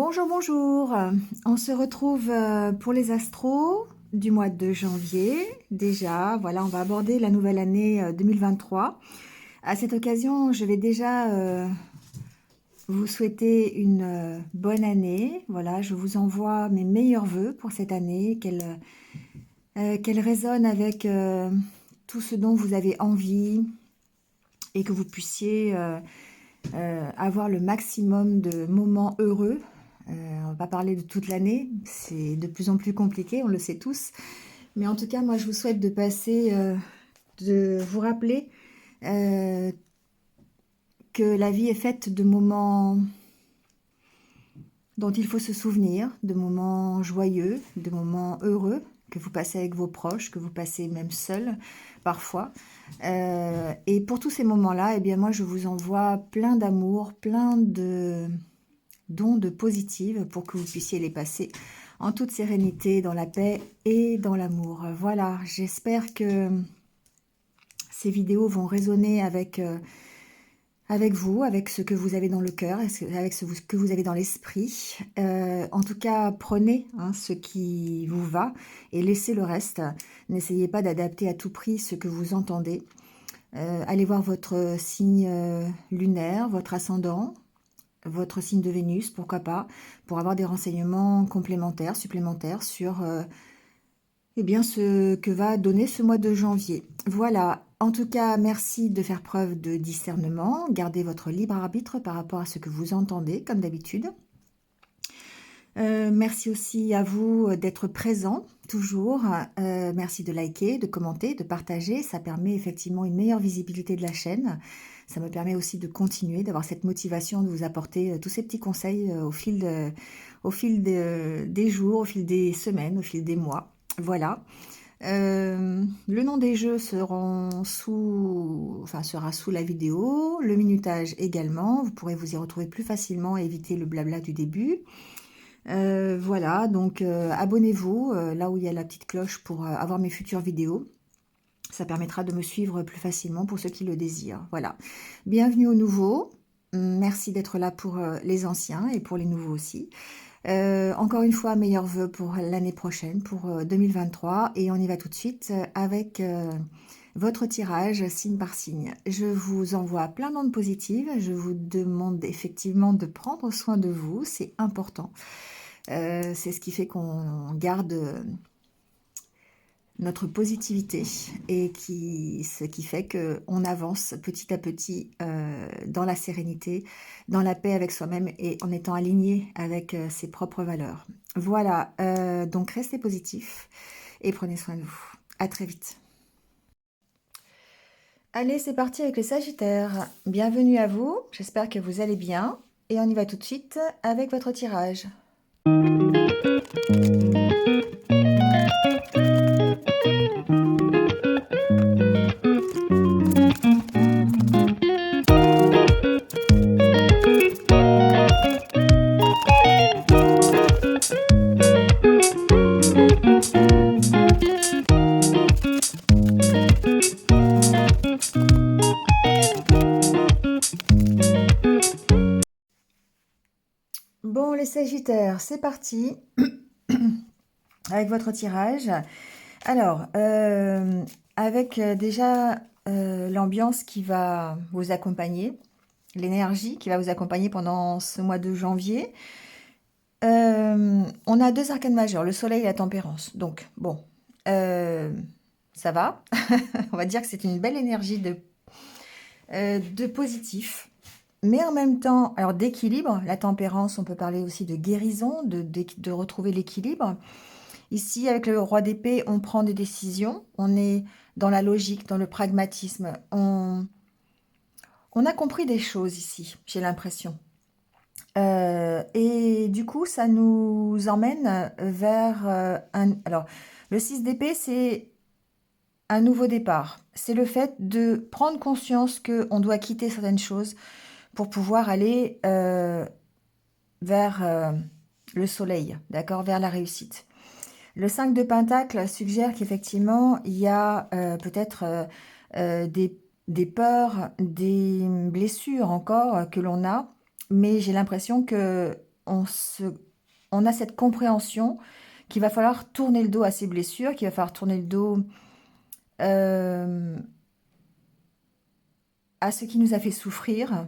Bonjour, bonjour. On se retrouve pour les astros du mois de janvier. Déjà, voilà, on va aborder la nouvelle année 2023. À cette occasion, je vais déjà vous souhaiter une bonne année. Voilà, je vous envoie mes meilleurs vœux pour cette année, qu'elle résonne avec tout ce dont vous avez envie et que vous puissiez avoir le maximum de moments heureux. On va pas parler de toute l'année, c'est de plus en plus compliqué, on le sait tous. Mais en tout cas, moi, je vous souhaite de passer, de vous rappeler euh, que la vie est faite de moments dont il faut se souvenir, de moments joyeux, de moments heureux que vous passez avec vos proches, que vous passez même seul parfois. Et pour tous ces moments-là, eh bien moi, je vous envoie plein d'amour, plein de d'ondes positives pour que vous puissiez les passer en toute sérénité, dans la paix et dans l'amour. Voilà, j'espère que ces vidéos vont résonner avec vous, avec ce que vous avez dans le cœur, avec ce que vous avez dans l'esprit. En tout cas, prenez ce qui vous va et laissez le reste. N'essayez pas d'adapter à tout prix ce que vous entendez. Allez voir votre signe lunaire, votre ascendant, votre signe de Vénus, pourquoi pas, pour avoir des renseignements complémentaires, supplémentaires sur eh bien, ce que va donner ce mois de janvier. Voilà, en tout cas, merci de faire preuve de discernement, gardez votre libre arbitre par rapport à ce que vous entendez, comme d'habitude. Merci aussi à vous d'être présent, toujours. Merci de liker, de commenter, de partager. Ça permet effectivement une meilleure visibilité de la chaîne. Ça me permet aussi de continuer, d'avoir cette motivation de vous apporter tous ces petits conseils au fil des jours, au fil des semaines, au fil des mois. Voilà. Le nom des jeux sera sous la vidéo, le minutage également. Vous pourrez vous y retrouver plus facilement et éviter le blabla du début. Voilà, donc abonnez-vous là où il y a la petite cloche pour avoir mes futures vidéos. Ça permettra de me suivre plus facilement pour ceux qui le désirent. Voilà. Bienvenue aux nouveaux. Merci d'être là pour les anciens et pour les nouveaux aussi. Encore une fois, meilleurs vœux pour l'année prochaine, pour 2023. Et on y va tout de suite avec votre tirage signe par signe. Je vous envoie plein d'ondes positives. Je vous demande effectivement de prendre soin de vous. C'est important. C'est ce qui fait qu'on garde notre positivité et ce qui fait qu'on avance petit à petit dans la sérénité, dans la paix avec soi-même et en étant aligné avec ses propres valeurs. Voilà, donc restez positifs et prenez soin de vous. À très vite. Allez, c'est parti avec les Sagittaires. Bienvenue à vous, j'espère que vous allez bien. Et on y va tout de suite avec votre tirage. Bon, les Sagittaires, c'est parti avec votre tirage. Alors, avec déjà l'ambiance qui va vous accompagner, l'énergie qui va vous accompagner pendant ce mois de janvier, on a deux arcanes majeurs, le soleil et la tempérance. Donc, bon, ça va. On va dire que c'est une belle énergie de positif. Mais en même temps, alors d'équilibre, la tempérance, on peut parler aussi de guérison, de retrouver l'équilibre. Ici, avec le roi d'épée, on prend des décisions, on est dans la logique, dans le pragmatisme. On a compris des choses ici, j'ai l'impression. Et du coup, ça nous emmène vers Alors, le 6 d'épée, c'est un nouveau départ. C'est le fait de prendre conscience qu'on doit quitter certaines choses pour pouvoir aller vers le soleil, d'accord, vers la réussite. Le 5 de Pentacle suggère qu'effectivement, il y a peut-être des peurs, des blessures encore que l'on a, mais j'ai l'impression que on a cette compréhension qu'il va falloir tourner le dos à ces blessures, qu'il va falloir tourner le dos euh, à ce qui nous a fait souffrir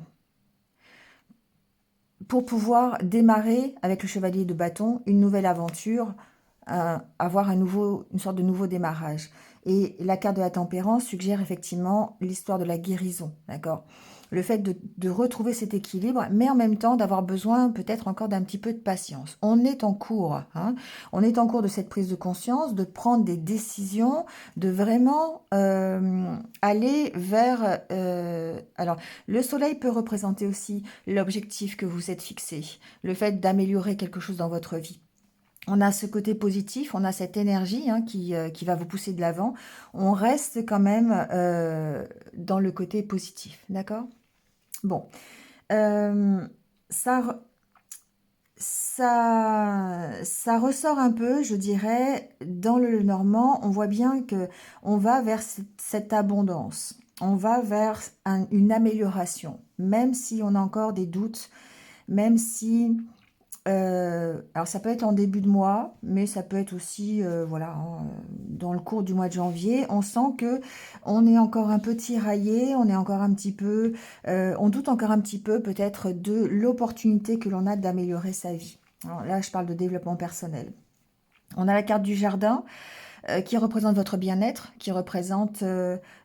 pour pouvoir démarrer avec le chevalier de bâton une nouvelle aventure, avoir une sorte de nouveau démarrage. Et la carte de la tempérance suggère effectivement l'histoire de la guérison, d'accord? Le fait de retrouver cet équilibre, mais en même temps d'avoir besoin peut-être encore d'un petit peu de patience. On est en cours, hein, on est en cours de cette prise de conscience, de prendre des décisions, de vraiment aller vers... alors, le soleil peut représenter aussi l'objectif que vous êtes fixé, le fait d'améliorer quelque chose dans votre vie. On a ce côté positif, on a cette énergie qui va vous pousser de l'avant. On reste quand même dans le côté positif, d'accord? Bon, euh, ça, ça ressort un peu, je dirais, dans le Normand. On voit bien que on va vers cette abondance. On va vers une amélioration, même si on a encore des doutes, même si alors ça peut être en début de mois, mais ça peut être aussi, voilà, hein, dans le cours du mois de janvier. On sent que on est encore un peu tiraillé, on est encore un petit peu, on doute encore un petit peu peut-être de l'opportunité que l'on a d'améliorer sa vie. Alors là, je parle de développement personnel. On a la carte du jardin qui représente votre bien-être, qui représente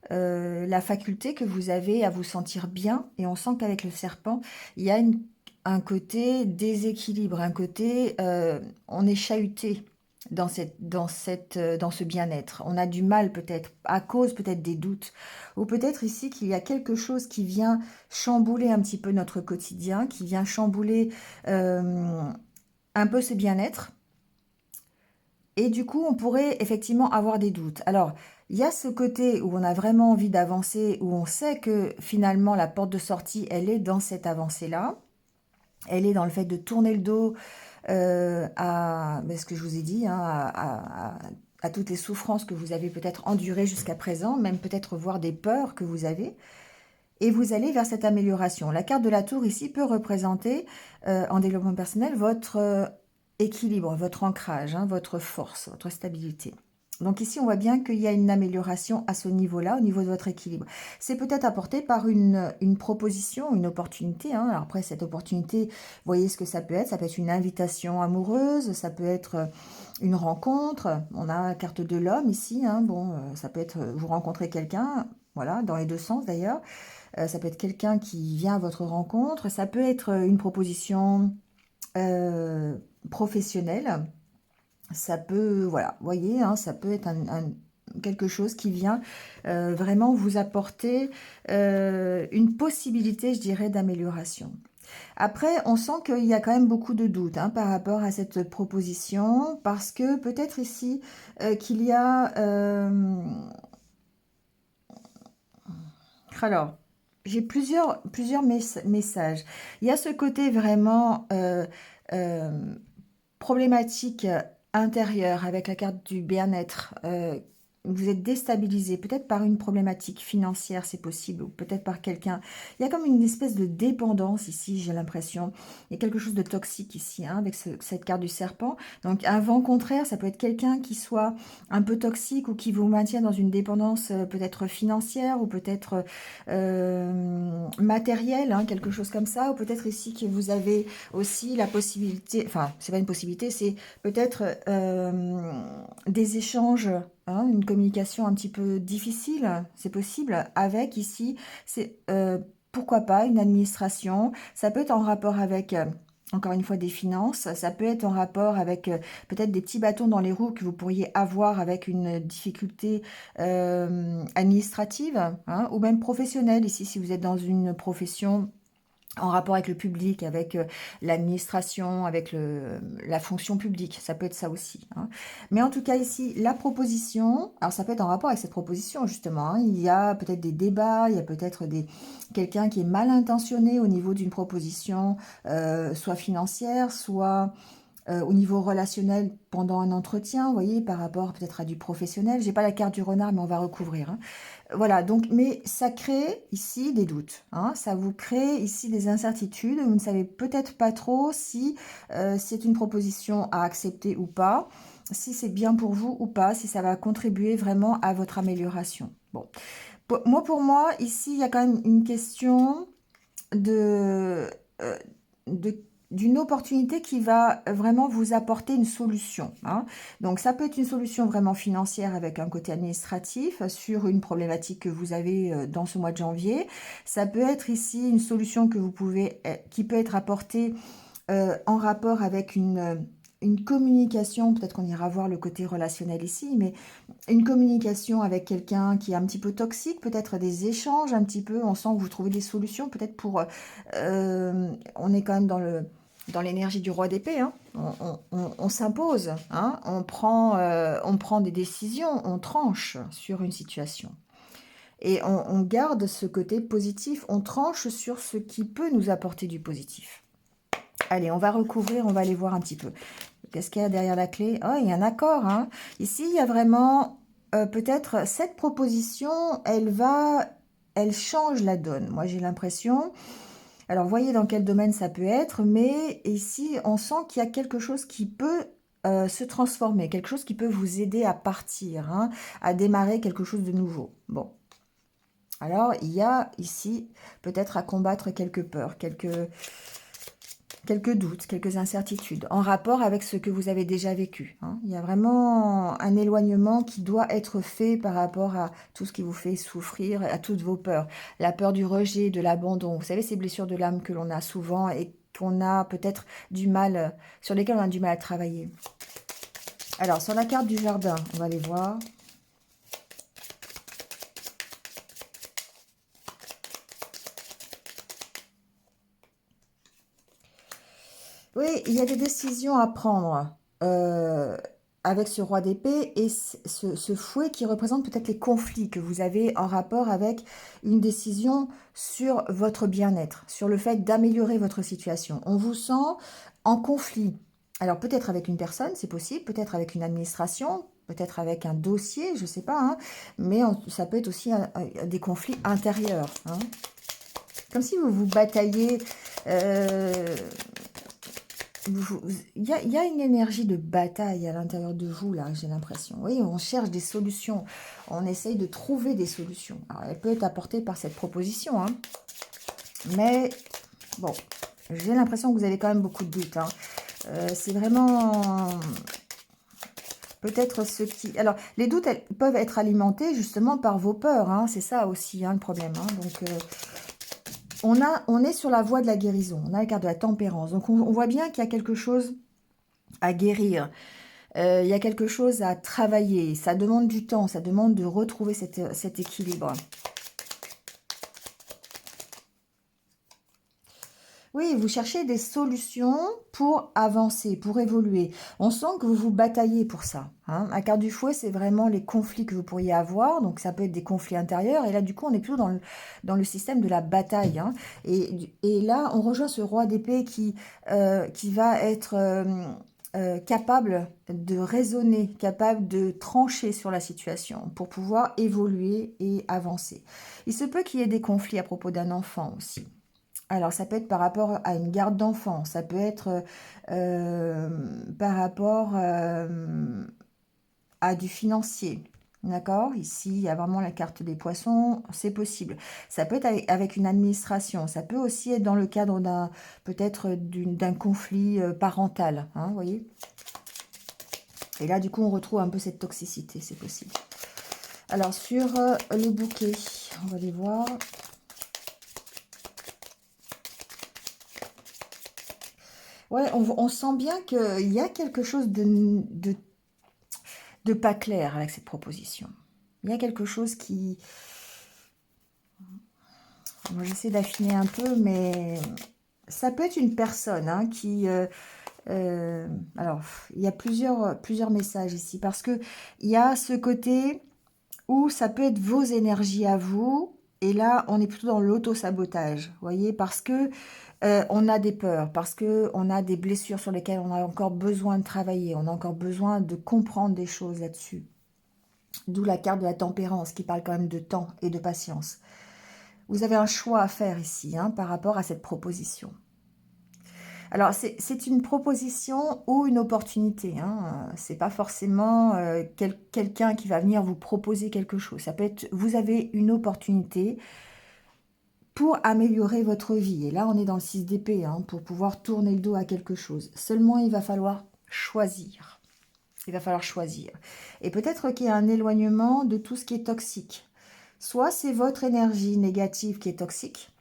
la faculté que vous avez à vous sentir bien. Et on sent qu'avec le serpent, il y a un côté déséquilibre, un côté on est chahuté dans ce bien-être. On a du mal peut-être, à cause peut-être des doutes, ou peut-être ici qu'il y a quelque chose qui vient chambouler un petit peu notre quotidien, qui vient chambouler un peu ce bien-être. Et du coup, on pourrait effectivement avoir des doutes. Alors, il y a ce côté où on a vraiment envie d'avancer, où on sait que finalement la porte de sortie, elle est dans cette avancée-là. Elle est dans le fait de tourner le dos à ce que je vous ai dit, hein, à toutes les souffrances que vous avez peut-être endurées jusqu'à présent, même peut-être voir des peurs que vous avez. Et vous allez vers cette amélioration. La carte de la tour ici peut représenter en développement personnel votre équilibre, votre ancrage, hein, votre force, votre stabilité. Donc ici, on voit bien qu'il y a une amélioration à ce niveau-là, au niveau de votre équilibre. C'est peut-être apporté par une proposition, une opportunité. Hein. Alors après, cette opportunité, vous voyez ce que ça peut être. Ça peut être une invitation amoureuse, ça peut être une rencontre. On a la carte de l'homme ici. Hein. Bon, ça peut être vous rencontrez quelqu'un, voilà, dans les deux sens d'ailleurs. Ça peut être quelqu'un qui vient à votre rencontre. Ça peut être une proposition professionnelle. Ça peut, voilà, vous voyez, hein, ça peut être quelque chose qui vient vraiment vous apporter une possibilité, je dirais, d'amélioration. Après, on sent qu'il y a quand même beaucoup de doutes hein, par rapport à cette proposition, parce que peut-être ici qu'il y a... alors, j'ai plusieurs messages. Il y a ce côté vraiment euh, problématique intérieure avec la carte du bien-être. Vous êtes déstabilisé, peut-être par une problématique financière, c'est possible, ou peut-être par quelqu'un. Il y a comme une espèce de dépendance ici, j'ai l'impression. Il y a quelque chose de toxique ici, hein, avec cette carte du serpent. Donc, un vent contraire, ça peut être quelqu'un qui soit un peu toxique ou qui vous maintient dans une dépendance peut-être financière ou peut-être matérielle, hein, quelque chose comme ça. Ou peut-être ici que vous avez aussi la possibilité, enfin, c'est pas une possibilité, c'est peut-être des échanges, hein, une communication un petit peu difficile, c'est possible, avec ici, c'est pourquoi pas une administration, ça peut être en rapport avec... encore une fois, des finances, ça peut être en rapport avec peut-être des petits bâtons dans les roues que vous pourriez avoir avec une difficulté administrative, hein, ou même professionnelle. Ici, si vous êtes dans une profession en rapport avec le public, avec l'administration, avec la fonction publique. Ça peut être ça aussi. Hein. Mais en tout cas ici, la proposition, alors ça peut être en rapport avec cette proposition justement. Hein. Il y a peut-être des débats, il y a peut-être quelqu'un qui est mal intentionné au niveau d'une proposition, soit financière, soit au niveau relationnel pendant un entretien, vous voyez, par rapport peut-être à du professionnel. J'ai pas la carte du renard, mais on va recouvrir. Hein. Voilà, donc, mais ça crée ici des doutes, hein, ça vous crée ici des incertitudes. Vous ne savez peut-être pas trop si c'est une proposition à accepter ou pas, si c'est bien pour vous ou pas, si ça va contribuer vraiment à votre amélioration. Bon, pour moi, ici, il y a quand même une question de, euh, de- d'une opportunité qui va vraiment vous apporter une solution, hein. Donc, ça peut être une solution vraiment financière avec un côté administratif sur une problématique que vous avez dans ce mois de janvier. Ça peut être ici une solution que vous pouvez, qui peut être apportée en rapport avec une communication. Peut-être qu'on ira voir le côté relationnel ici, mais une communication avec quelqu'un qui est un petit peu toxique, peut-être des échanges un petit peu, on sent que vous trouvez des solutions, peut-être pour... on est quand même dans l'énergie du roi d'épée, hein. On s'impose, hein. On prend des décisions, on tranche sur une situation. Et on garde ce côté positif, on tranche sur ce qui peut nous apporter du positif. Allez, on va recouvrir, on va aller voir un petit peu. Qu'est-ce qu'il y a derrière la clé? Oh, il y a un accord, hein. Ici, il y a vraiment peut-être cette proposition, elle change la donne. Moi, j'ai l'impression. Alors, voyez dans quel domaine ça peut être, mais ici, on sent qu'il y a quelque chose qui peut se transformer, quelque chose qui peut vous aider à partir, hein, à démarrer quelque chose de nouveau. Bon. Alors, il y a ici peut-être à combattre quelques peurs, quelques doutes, quelques incertitudes en rapport avec ce que vous avez déjà vécu, hein. Il y a vraiment un éloignement qui doit être fait par rapport à tout ce qui vous fait souffrir, à toutes vos peurs. La peur du rejet, de l'abandon. Vous savez, ces blessures de l'âme que l'on a souvent et qu'on a peut-être du mal, sur lesquelles on a du mal à travailler. Alors, sur la carte du jardin, on va aller voir. Oui, il y a des décisions à prendre avec ce roi d'épée et ce fouet qui représente peut-être les conflits que vous avez en rapport avec une décision sur votre bien-être, sur le fait d'améliorer votre situation. On vous sent en conflit. Alors peut-être avec une personne, c'est possible, peut-être avec une administration, peut-être avec un dossier, je ne sais pas, hein, mais ça peut être aussi des conflits intérieurs, hein. Comme si vous vous bataillez... euh, il y a une énergie de bataille à l'intérieur de vous, là, j'ai l'impression. Oui, on cherche des solutions. On essaye de trouver des solutions. Alors, elle peut être apportée par cette proposition, hein. Mais, bon, j'ai l'impression que vous avez quand même beaucoup de doutes, hein. C'est vraiment... Peut-être ce qui... Alors, les doutes peuvent être alimentés justement par vos peurs, hein. C'est ça aussi, hein, le problème, hein. Donc... on est sur la voie de la guérison. On a la carte de la tempérance. Donc, on voit bien qu'il y a quelque chose à guérir. Il y a quelque chose à travailler. Ça demande du temps. Ça demande de retrouver cet équilibre. Oui, vous cherchez des solutions pour avancer, pour évoluer. On sent que vous vous bataillez pour ça, hein. La carte du fouet, c'est vraiment les conflits que vous pourriez avoir. Donc, ça peut être des conflits intérieurs. Et là, du coup, on est plutôt dans le système de la bataille, hein. Et là, on rejoint ce roi d'épée qui va être capable de raisonner, capable de trancher sur la situation pour pouvoir évoluer et avancer. Il se peut qu'il y ait des conflits à propos d'un enfant aussi. Alors, ça peut être par rapport à une garde d'enfant, ça peut être euh, par rapport à du financier. D'accord? Ici, il y a vraiment la carte des poissons, c'est possible. Ça peut être avec une administration, ça peut aussi être dans le cadre peut-être d'un conflit parental, hein, vous voyez? Et là, du coup, on retrouve un peu cette toxicité, c'est possible. Alors, sur le bouquet, on va les voir. Ouais, on sent bien qu'il y a quelque chose de pas clair avec cette proposition. Il y a quelque chose qui... Moi, j'essaie d'affiner un peu, mais ça peut être une personne, hein, qui... alors, il y a plusieurs messages ici, parce que il y a ce côté où ça peut être vos énergies à vous, et là, on est plutôt dans l'auto-sabotage, vous voyez, parce que on a des peurs, parce que on a des blessures sur lesquelles on a encore besoin de travailler, on a encore besoin de comprendre des choses là-dessus. D'où la carte de la tempérance qui parle quand même de temps et de patience. Vous avez un choix à faire ici hein, par rapport à cette proposition. Alors, c'est une proposition ou une opportunité. Hein. C'est pas forcément quelqu'un qui va venir vous proposer quelque chose. Ça peut être, vous avez une opportunité pour améliorer votre vie. Et là, on est dans le 6 d'épée, hein, pour pouvoir tourner le dos à quelque chose. Seulement, il va falloir choisir. Il va falloir choisir. Et peut-être qu'il y a un éloignement de tout ce qui est toxique. Soit c'est votre énergie négative qui est toxique,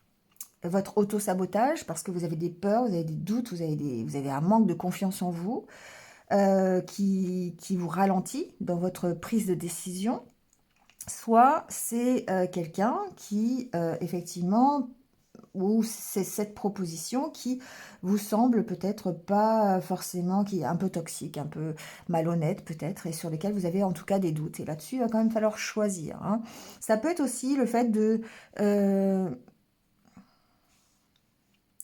votre auto-sabotage, parce que vous avez des peurs, vous avez des doutes, vous avez un manque de confiance en vous, qui vous ralentit dans votre prise de décision. Soit c'est quelqu'un qui, effectivement, ou c'est cette proposition qui vous semble peut-être pas forcément, qui est un peu toxique, un peu malhonnête peut-être, et sur lesquels vous avez en tout cas des doutes. Et là-dessus, il va quand même falloir choisir. Hein. Ça peut être aussi le fait de...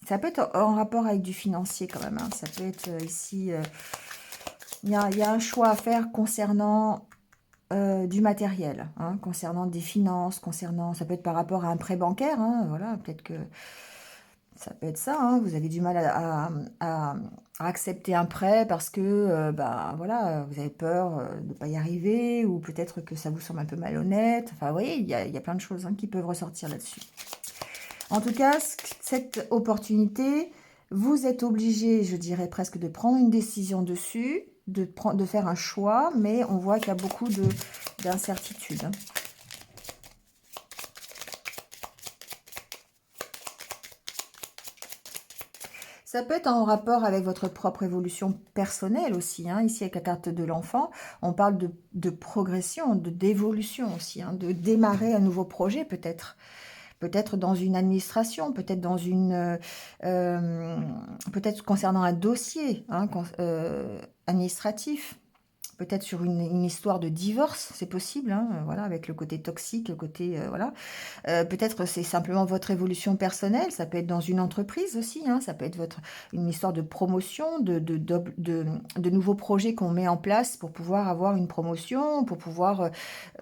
ça peut être en rapport avec du financier quand même. Hein. Ça peut être ici... il y a un choix à faire concernant du matériel, hein, concernant des finances, concernant... Ça peut être par rapport à un prêt bancaire, hein, voilà, peut-être que... Ça peut être ça, hein, vous avez du mal à accepter un prêt parce que bah, voilà, vous avez peur de ne pas y arriver, ou peut-être que ça vous semble un peu malhonnête. Enfin, vous voyez, il y a plein de choses hein, qui peuvent ressortir là-dessus. En tout cas, cette opportunité, vous êtes obligé, je dirais presque, de prendre une décision dessus, de faire un choix, mais on voit qu'il y a beaucoup d'incertitudes. Hein. Ça peut être en rapport avec votre propre évolution personnelle aussi. Hein. Ici, avec la carte de l'enfant, on parle de progression, d'évolution aussi, hein, de démarrer un nouveau projet peut-être. Peut-être dans une administration, peut-être dans une... peut-être concernant un dossier hein, administratif. Peut-être sur une histoire de divorce, c'est possible, hein, voilà, avec le côté toxique, le côté... voilà. Peut-être c'est simplement votre évolution personnelle, ça peut être dans une entreprise aussi, hein, ça peut être une histoire de promotion, de nouveaux projets qu'on met en place pour pouvoir avoir une promotion, pour pouvoir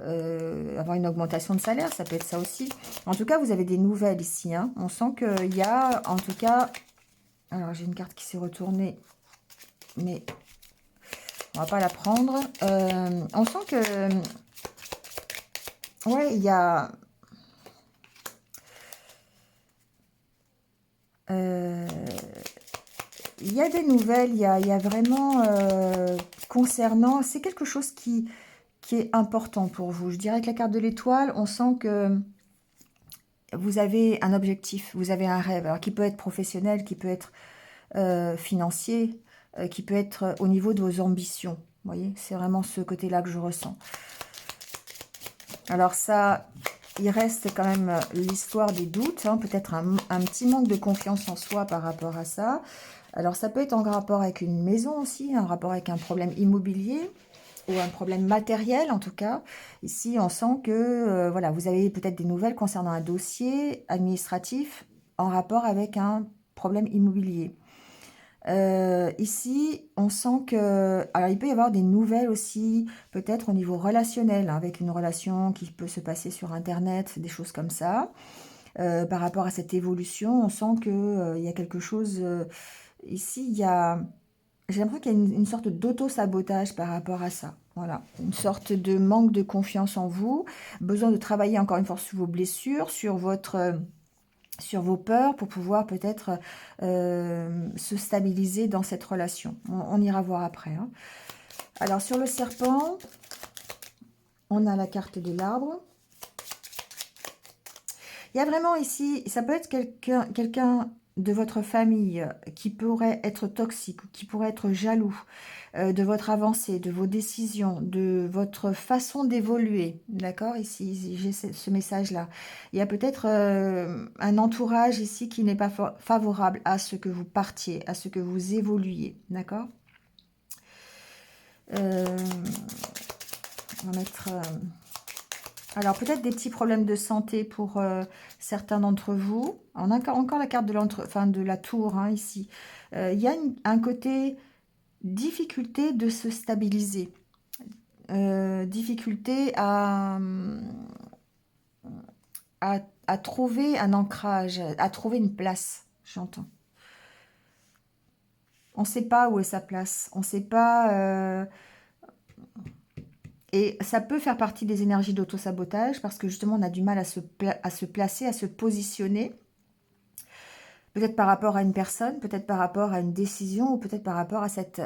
avoir une augmentation de salaire, ça peut être ça aussi. En tout cas, vous avez des nouvelles ici, hein. On sent qu'il y a, en tout cas... Alors, j'ai une carte qui s'est retournée, mais on va pas la prendre. On sent que... ouais, il y a... il y a des nouvelles, il y a vraiment concernant... C'est quelque chose qui est important pour vous. Je dirais que la carte de l'étoile, on sent que vous avez un objectif, vous avez un rêve, alors qui peut être professionnel, qui peut être financier, qui peut être au niveau de vos ambitions. Vous voyez, c'est vraiment ce côté-là que je ressens. Alors ça, il reste quand même l'histoire des doutes, hein, peut-être un petit manque de confiance en soi par rapport à ça. Alors ça peut être en rapport avec une maison aussi, un rapport avec un problème immobilier ou un problème matériel en tout cas. Ici, on sent que voilà, vous avez peut-être des nouvelles concernant un dossier administratif en rapport avec un problème immobilier. Ici, on sent que... Alors, il peut y avoir des nouvelles aussi, peut-être au niveau relationnel, hein, avec une relation qui peut se passer sur Internet, des choses comme ça. Par rapport à cette évolution, on sent qu'il y a quelque chose... ici, il y a... J'ai l'impression qu'il y a une sorte d'auto-sabotage par rapport à ça. Voilà, une sorte de manque de confiance en vous, besoin de travailler encore une fois sur vos blessures, sur vos peurs pour pouvoir peut-être se stabiliser dans cette relation. On ira voir après. Hein. Alors, sur le serpent, on a la carte de l'arbre. Il y a vraiment ici, ça peut être quelqu'un de votre famille qui pourrait être toxique, qui pourrait être jaloux de votre avancée, de vos décisions, de votre façon d'évoluer. D'accord? Ici, j'ai ce message-là. Il y a peut-être un entourage ici qui n'est pas favorable à ce que vous partiez, à ce que vous évoluiez. D'accord? On va mettre... alors, peut-être des petits problèmes de santé pour certains d'entre vous. On a encore la carte de la tour, hein, ici. Il y a un côté difficulté de se stabiliser. difficulté à trouver un ancrage, à trouver une place, j'entends. On ne sait pas où est sa place, on ne sait pas... et ça peut faire partie des énergies d'auto-sabotage parce que justement on a du mal à se placer, à se positionner. Peut-être par rapport à une personne, peut-être par rapport à une décision ou peut-être par rapport à cette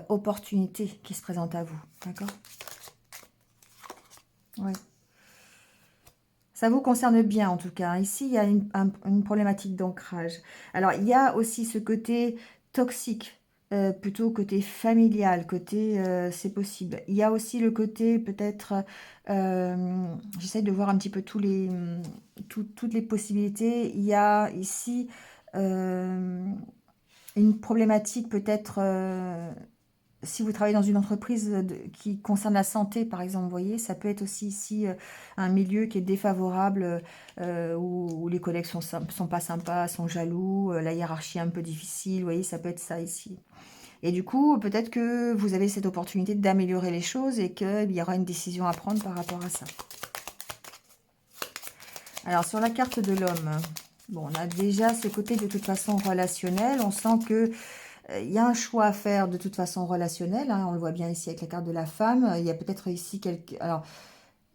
opportunité qui se présente à vous. D'accord? Ouais. Ça vous concerne bien en tout cas. Ici, il y a une problématique d'ancrage. Alors, il y a aussi ce côté toxique, plutôt côté familial, côté c'est possible. Il y a aussi le côté peut-être, j'essaie de voir un petit peu toutes les possibilités. Il y a ici une problématique peut-être si vous travaillez dans une entreprise qui concerne la santé, par exemple, vous voyez, ça peut être aussi ici un milieu qui est défavorable, où les collègues sont pas sympas, sont jaloux, la hiérarchie est un peu difficile, vous voyez, ça peut être ça ici. Et du coup, peut-être que vous avez cette opportunité d'améliorer les choses et qu'il y aura une décision à prendre par rapport à ça. Alors, sur la carte de l'homme, bon, on a déjà ce côté de toute façon relationnel, on sent que il y a un choix à faire de toute façon relationnel, hein, on le voit bien ici avec la carte de la femme. Il y a peut-être ici quelques... Alors,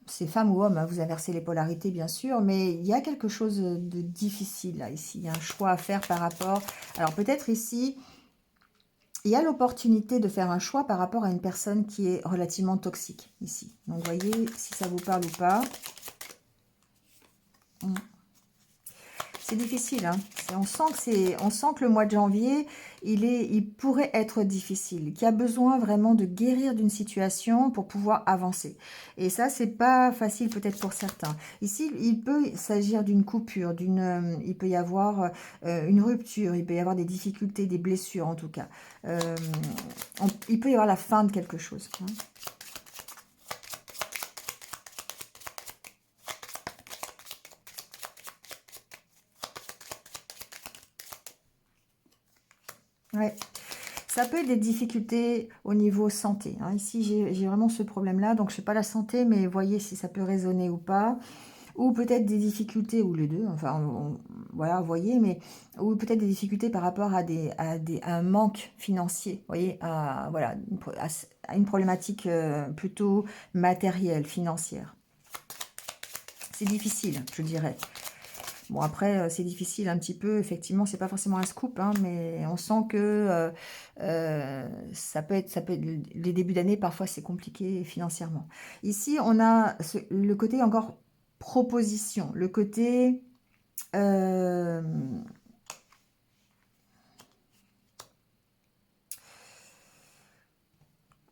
c'est femme ou homme, hein, vous inversez les polarités bien sûr, mais il y a quelque chose de difficile là, ici. Il y a un choix à faire par rapport... Alors, peut-être ici, il y a l'opportunité de faire un choix par rapport à une personne qui est relativement toxique, ici. Donc, voyez si ça vous parle ou pas. C'est difficile, hein. On sent que le mois de janvier, il pourrait être difficile, qu'il y a besoin vraiment de guérir d'une situation pour pouvoir avancer. Et ça, c'est pas facile peut-être pour certains. Ici, il peut s'agir d'une coupure, il peut y avoir une rupture, il peut y avoir des difficultés, des blessures en tout cas. Il peut y avoir la fin de quelque chose, hein. Ouais. Ça peut être des difficultés au niveau santé, hein. Ici, j'ai vraiment ce problème-là. Donc, je ne sais pas la santé, mais voyez si ça peut résonner ou pas. Ou peut-être des difficultés, ou les deux. Enfin, voilà, voyez. Mais ou peut-être des difficultés par rapport à un manque financier. Voyez, voilà, à une problématique plutôt matérielle, financière. C'est difficile, je dirais. Bon, après, c'est difficile un petit peu. Effectivement, c'est pas forcément un scoop, hein, mais on sent que les débuts d'année, parfois, c'est compliqué financièrement. Ici, on a le côté encore proposition, le côté... euh,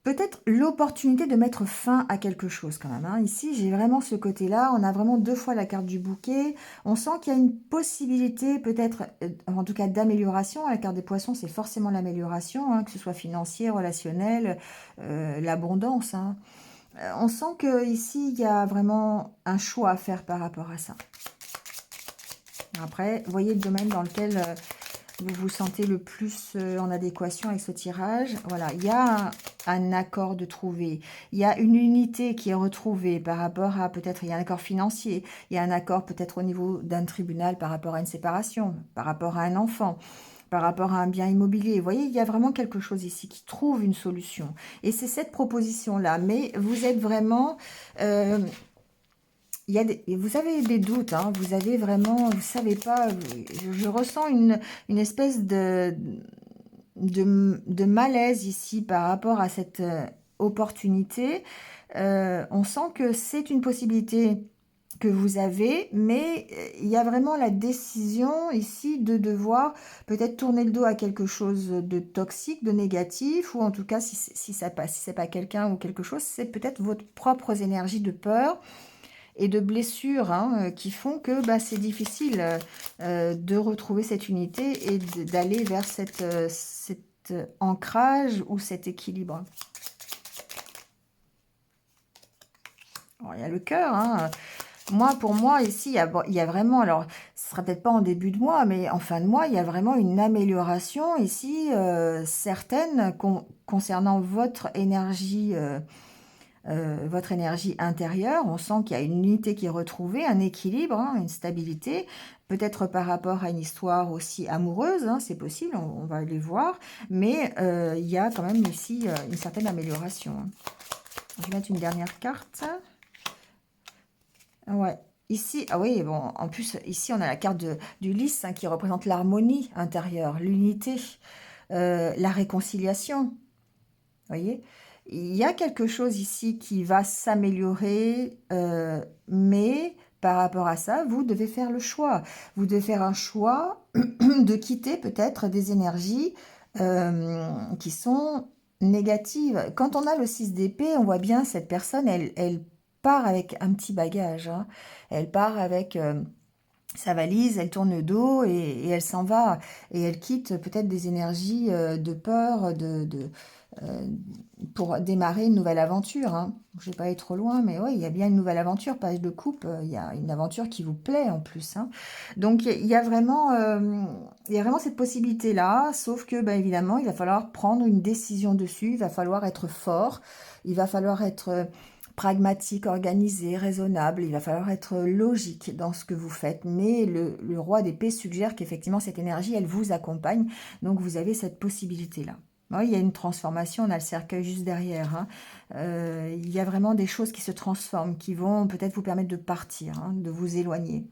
Peut-être l'opportunité de mettre fin à quelque chose quand même, hein. Ici, j'ai vraiment ce côté-là. On a vraiment deux fois la carte du bouquet. On sent qu'il y a une possibilité peut-être, en tout cas d'amélioration. La carte des poissons, c'est forcément l'amélioration, hein, que ce soit financier, relationnel, l'abondance, hein. On sent que ici, il y a vraiment un choix à faire par rapport à ça. Après, voyez le domaine dans lequel... vous vous sentez le plus en adéquation avec ce tirage. Voilà, il y a un accord de trouver. Il y a une unité qui est retrouvée par rapport à peut-être, il y a un accord financier, il y a un accord peut-être au niveau d'un tribunal par rapport à une séparation, par rapport à un enfant, par rapport à un bien immobilier. Vous voyez, il y a vraiment quelque chose ici qui trouve une solution. Et c'est cette proposition-là. Mais vous êtes vraiment... vous avez des doutes, hein, vous avez vraiment, vous savez pas, je ressens une espèce de malaise ici par rapport à cette opportunité. On sent que c'est une possibilité que vous avez, mais il y a vraiment la décision ici de devoir peut-être tourner le dos à quelque chose de toxique, de négatif, ou en tout cas, si ça passe, si c'est pas quelqu'un ou quelque chose, c'est peut-être votre propres énergies de peur et de blessures, hein, qui font que bah, c'est difficile de retrouver cette unité et d'aller vers cet ancrage ou cet équilibre. Alors, il y a le cœur, hein. Pour moi, ici, il y a vraiment, alors, ce sera peut-être pas en début de mois, mais en fin de mois, il y a vraiment une amélioration ici, certaine, concernant votre énergie votre énergie intérieure. On sent qu'il y a une unité qui est retrouvée, un équilibre, hein, une stabilité, peut-être par rapport à une histoire aussi amoureuse, hein, c'est possible, on va aller voir, mais il y a quand même ici une certaine amélioration, hein. Je vais mettre une dernière carte. Ouais. Ici, ah oui, bon, en plus, ici, on a la carte du lys, hein, qui représente l'harmonie intérieure, l'unité, la réconciliation. Vous voyez? Il y a quelque chose ici qui va s'améliorer, mais par rapport à ça, vous devez faire le choix. Vous devez faire un choix de quitter peut-être des énergies qui sont négatives. Quand on a le 6 d'épée, on voit bien cette personne, elle part avec un petit bagage, hein. Elle part avec sa valise, elle tourne le dos et elle s'en va. Et elle quitte peut-être des énergies de peur, euh, pour démarrer une nouvelle aventure, hein. Je ne vais pas aller trop loin, mais oui, il y a bien une nouvelle aventure, page de coupe, il y a une aventure qui vous plaît en plus, hein. Donc il y a vraiment cette possibilité-là, sauf que, ben, évidemment, il va falloir prendre une décision dessus, il va falloir être fort, il va falloir être pragmatique, organisé, raisonnable, il va falloir être logique dans ce que vous faites, mais le roi d'épée suggère qu'effectivement cette énergie, elle vous accompagne, donc vous avez cette possibilité-là. Oui, il y a une transformation, on a le cercueil juste derrière, hein. Il y a vraiment des choses qui se transforment, qui vont peut-être vous permettre de partir, hein, de vous éloigner.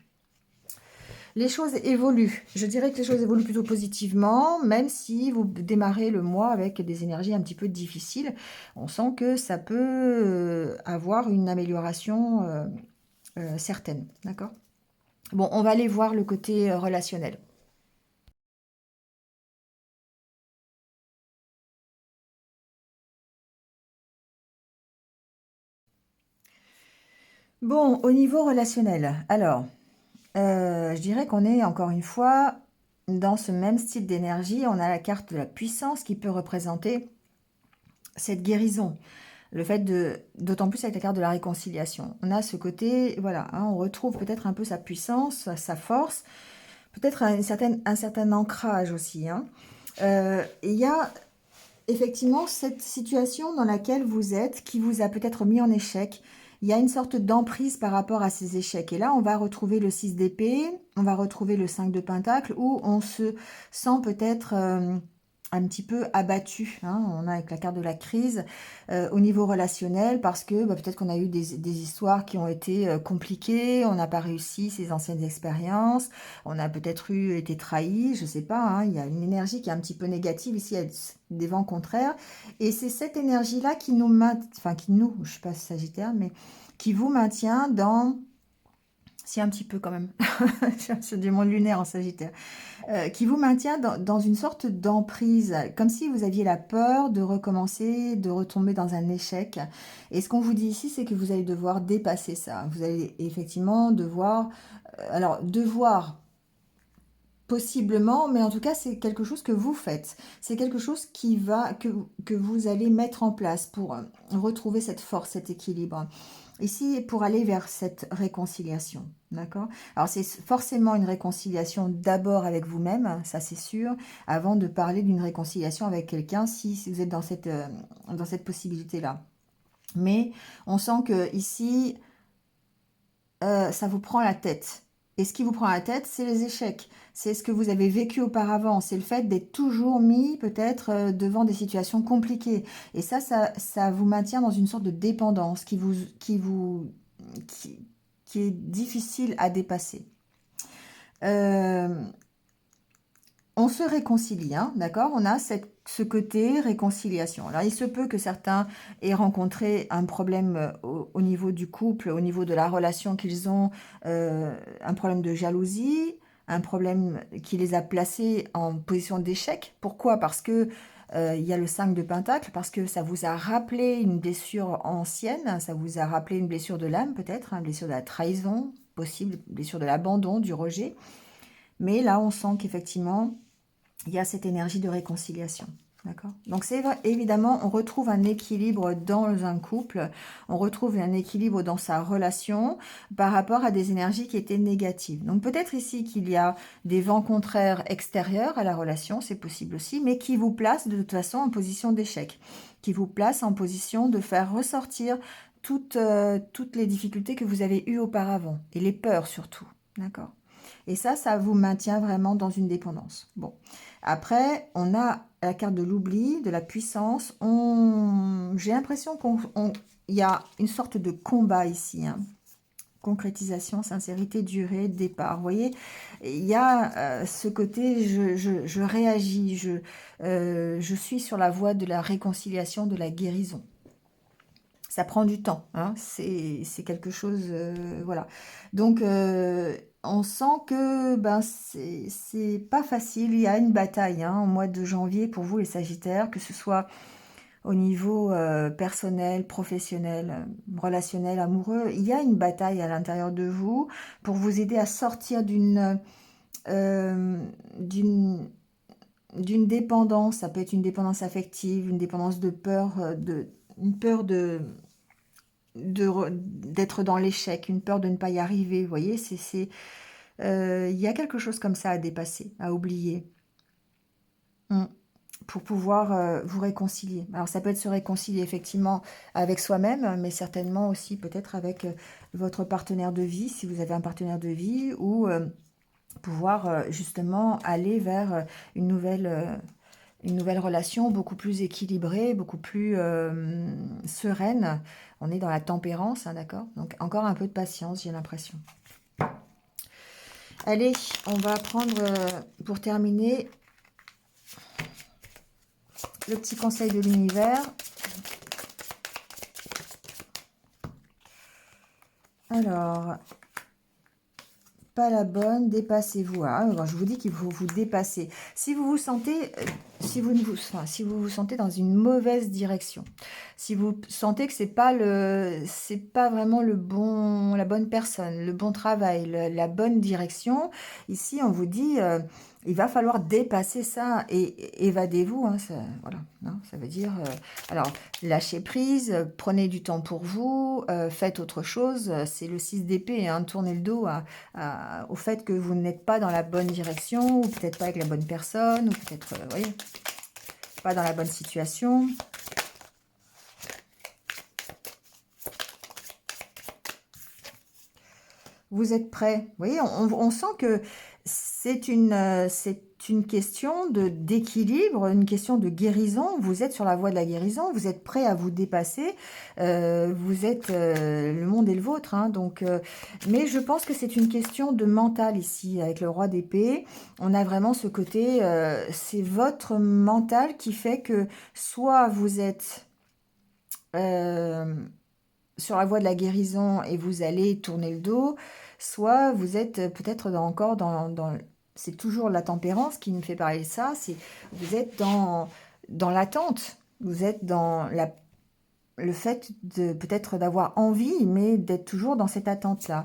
Les choses évoluent. Je dirais que les choses évoluent plutôt positivement, même si vous démarrez le mois avec des énergies un petit peu difficiles. On sent que ça peut avoir une amélioration certaine. D'accord? Bon, on va aller voir le côté relationnel. Bon, au niveau relationnel, alors, je dirais qu'on est encore une fois dans ce même style d'énergie. On a la carte de la puissance qui peut représenter cette guérison. Le fait d'autant plus avec la carte de la réconciliation. On a ce côté, voilà, hein, on retrouve peut-être un peu sa puissance, sa force, peut-être un certain ancrage aussi, hein. Il y a effectivement cette situation dans laquelle vous êtes, qui vous a peut-être mis en échec. Il y a une sorte d'emprise par rapport à ces échecs. Et là, on va retrouver le 6 d'épée, on va retrouver le 5 de pentacle, où on se sent peut-être un petit peu abattu, hein. On a avec la carte de la crise au niveau relationnel, parce que bah, peut-être qu'on a eu des histoires qui ont été compliquées, on n'a pas réussi ces anciennes expériences, on a peut-être été trahi, je sais pas, hein. Il y a une énergie qui est un petit peu négative ici, il y a des vents contraires, et c'est cette énergie-là qui nous maintient, enfin qui nous, je ne suis pas Sagittaire, mais qui vous maintient dans, si un petit peu quand même, c'est du monde lunaire en Sagittaire, qui vous maintient dans une sorte d'emprise, comme si vous aviez la peur de recommencer, de retomber dans un échec. Et ce qu'on vous dit ici, c'est que vous allez devoir dépasser ça. Vous allez effectivement devoir, alors devoir possiblement, mais en tout cas, c'est quelque chose que vous faites. C'est quelque chose que vous allez mettre en place pour retrouver cette force, cet équilibre. Ici, pour aller vers cette réconciliation, d'accord? Alors, c'est forcément une réconciliation d'abord avec vous-même, ça c'est sûr, avant de parler d'une réconciliation avec quelqu'un, si vous êtes dans cette possibilité-là. Mais on sent que ici, ça vous prend la tête. Et ce qui vous prend la tête, c'est les échecs. C'est ce que vous avez vécu auparavant. C'est le fait d'être toujours mis peut-être devant des situations compliquées. Et ça vous maintient dans une sorte de dépendance qui, qui est difficile à dépasser. Euh, on se réconcilie, hein, d'accord? On a ce côté réconciliation. Alors, il se peut que certains aient rencontré un problème au niveau du couple, au niveau de la relation qu'ils ont, un problème de jalousie, un problème qui les a placés en position d'échec. Pourquoi? Parce que il y a le 5 de Pentacle, parce que ça vous a rappelé une blessure ancienne, ça vous a rappelé une blessure de l'âme peut-être, hein, une blessure de la trahison, possible, blessure de l'abandon, du rejet. Mais là, on sent qu'effectivement, il y a cette énergie de réconciliation. D'accord? Donc c'est vrai, évidemment, on retrouve un équilibre dans un couple, on retrouve un équilibre dans sa relation par rapport à des énergies qui étaient négatives. Donc peut-être ici qu'il y a des vents contraires extérieurs à la relation, c'est possible aussi, mais qui vous placent de toute façon en position d'échec, qui vous placent en position de faire ressortir toutes les difficultés que vous avez eues auparavant, et les peurs surtout. D'accord? Et ça vous maintient vraiment dans une dépendance. Bon. Après, on a la carte de l'oubli, de la puissance. J'ai l'impression qu'il y a une sorte de combat ici, hein. Concrétisation, sincérité, durée, départ. Vous voyez, il y a ce côté, je réagis, je suis sur la voie de la réconciliation, de la guérison. Ça prend du temps, hein. C'est quelque chose, voilà. Donc, on sent que ben, c'est pas facile. Il y a une bataille hein, au mois de janvier pour vous les Sagittaires, que ce soit au niveau personnel, professionnel, relationnel, amoureux. Il y a une bataille à l'intérieur de vous pour vous aider à sortir euh, d'une d'une dépendance. Ça peut être une dépendance affective, une dépendance de peur, une peur d'être dans l'échec, une peur de ne pas y arriver. Vous voyez, il y a quelque chose comme ça à dépasser, à oublier, mm, pour pouvoir vous réconcilier. Alors ça peut être se réconcilier effectivement avec soi-même, mais certainement aussi peut-être avec votre partenaire de vie, si vous avez un partenaire de vie, ou pouvoir justement aller vers une nouvelle relation beaucoup plus équilibrée, beaucoup plus sereine. On est dans la tempérance, hein, d'accord? Donc encore un peu de patience, j'ai l'impression. Allez, on va prendre, pour terminer, le petit conseil de l'univers. Alors, pas la bonne, dépassez-vous. Ah, alors je vous dis qu'il faut vous dépasser. Si vous vous sentez, si vous vous sentez dans une mauvaise direction, si vous sentez que c'est pas vraiment la bonne personne, le bon travail, la bonne direction, ici on vous dit, il va falloir dépasser ça et évadez-vous. Hein, voilà, hein, ça veut dire, alors lâchez prise, prenez du temps pour vous, faites autre chose. C'est le 6 d'épée, hein, tournez le dos au fait que vous n'êtes pas dans la bonne direction, ou peut-être pas avec la bonne personne, ou peut-être, vous voyez, pas dans la bonne situation. Vous êtes prêt. Vous voyez, on sent que c'est une question d'équilibre, une question de guérison. Vous êtes sur la voie de la guérison, vous êtes prêt à vous dépasser. Vous êtes, le monde est le vôtre, hein, donc, mais je pense que c'est une question de mental ici, avec le roi d'épée. On a vraiment ce côté, c'est votre mental qui fait que soit vous êtes sur la voie de la guérison et vous allez tourner le dos, soit vous êtes peut-être encore c'est toujours la tempérance qui me fait parler de ça, vous êtes dans l'attente, vous êtes dans le fait de peut-être d'avoir envie, mais d'être toujours dans cette attente-là.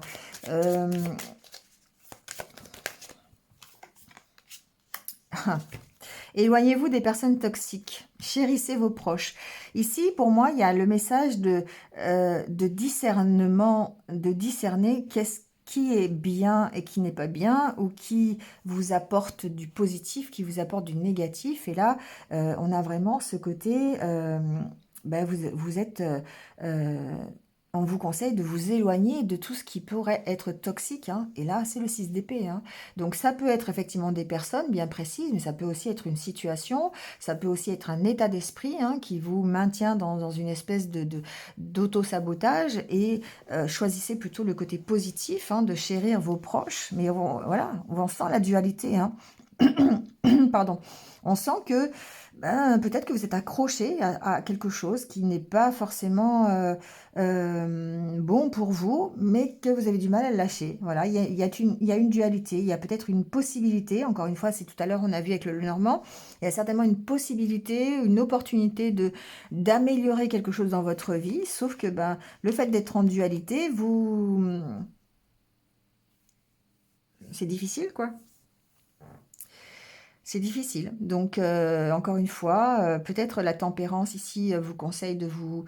Éloignez-vous des personnes toxiques. Chérissez vos proches. Ici, pour moi, il y a le message de discernement, de discerner qui est bien et qui n'est pas bien, ou qui vous apporte du positif, qui vous apporte du négatif. Et là, on a vraiment ce côté, ben vous êtes... on vous conseille de vous éloigner de tout ce qui pourrait être toxique, hein. Et là, c'est le 6 d'épée, hein. Donc ça peut être effectivement des personnes bien précises, mais ça peut aussi être une situation, ça peut aussi être un état d'esprit, hein, qui vous maintient dans une espèce d'auto-sabotage, et choisissez plutôt le côté positif, hein, de chérir vos proches. Mais voilà, on sent la dualité, hein. Pardon. On sent que peut-être que vous êtes accroché à quelque chose qui n'est pas forcément bon pour vous, mais que vous avez du mal à le lâcher. Voilà, il y a une dualité, il y a peut-être une possibilité, encore une fois, c'est tout à l'heure on a vu avec le Lenormand, il y a certainement une possibilité, une opportunité d'améliorer quelque chose dans votre vie, sauf que le fait d'être en dualité, c'est difficile, quoi. C'est difficile. Donc, encore une fois, peut-être la tempérance ici, vous conseille de vous,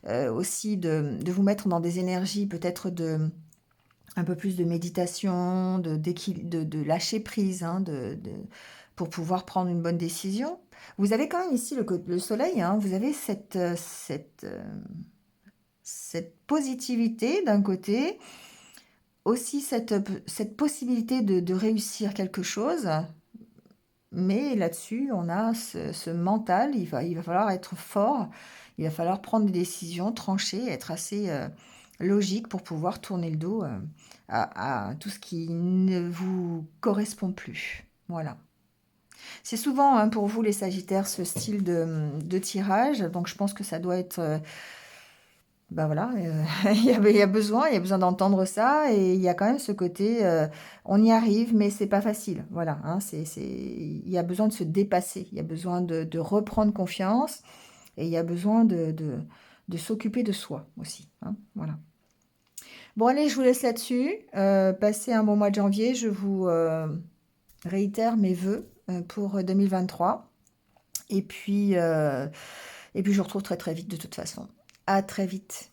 aussi de vous mettre dans des énergies peut-être de un peu plus de méditation, de lâcher prise, hein, pour pouvoir prendre une bonne décision. Vous avez quand même ici le soleil, hein, vous avez cette positivité d'un côté, aussi cette possibilité de réussir quelque chose, mais là-dessus, on a ce mental, il va falloir être fort, il va falloir prendre des décisions, trancher, être assez logique pour pouvoir tourner le dos à tout ce qui ne vous correspond plus. Voilà. C'est souvent hein, pour vous les Sagittaires ce style de tirage, donc je pense que ça doit être bah voilà, il y a besoin d'entendre ça et il y a quand même ce côté, on y arrive, mais c'est pas facile. Voilà, hein, il y a besoin de se dépasser, il y a besoin de reprendre confiance et il y a besoin de s'occuper de soi aussi, hein, voilà. Bon allez, je vous laisse là-dessus. Passez un bon mois de janvier. Je vous réitère mes vœux pour 2023. Et puis, je vous retrouve très très vite de toute façon. À très vite.